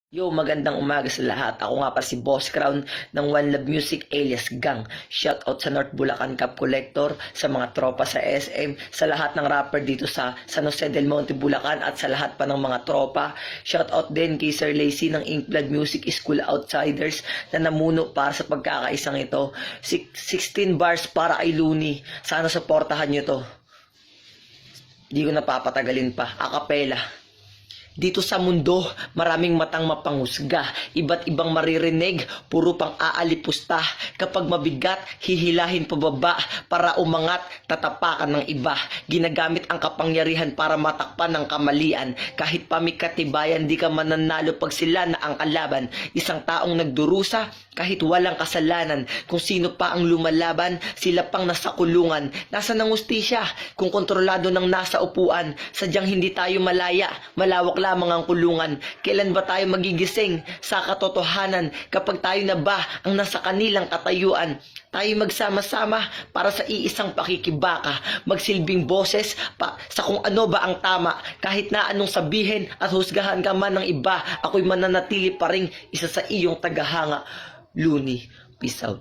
Yo, magandang umaga sa lahat. Ako nga pa si Boss Crown ng One Love Music alias Gang. Shoutout sa North Bulacan Cup Collector, sa mga tropa sa SM, sa lahat ng rapper dito sa San Jose del Monte, Bulacan at sa lahat pa ng mga tropa. Shoutout din kay Sir Lacy ng Inkblad Music School Outsiders na namuno para sa pagkakaisang ito. 16 bars para kay Looney. Sana supportahan nyo to. Di ko napapatagalin pa. Acapella. Dito sa mundo, maraming matang mapanghusga, iba't ibang maririnig, puro pang aalipusta. Kapag mabigat, hihilahin pababa para umangat, tatapakan ng iba. Ginagamit ang kapangyarihan para matakpan ng kamalian. Kahit pa may katibayan, di ka mananalo pag sila na ang kalaban. Isang taong nagdurusa, kahit walang kasalanan. Kung sino pa ang lumalaban, sila pang nasa kulungan. Nasa ng hustisya, kung kontrolado ng nasa upuan. Sadyang hindi tayo malaya, malawak lamang ang kulungan. Kailan ba tayo magigising sa katotohanan kapag tayo na ba ang nasa kanilang katayuan? Tayo magsama-sama para sa iisang pakikibaka, magsilbing boses sa kung ano ba ang tama. Kahit na anong sabihin at husgahan ka man ng iba, ako'y mananatili pa rin isa sa iyong tagahanga. Looney, peace out.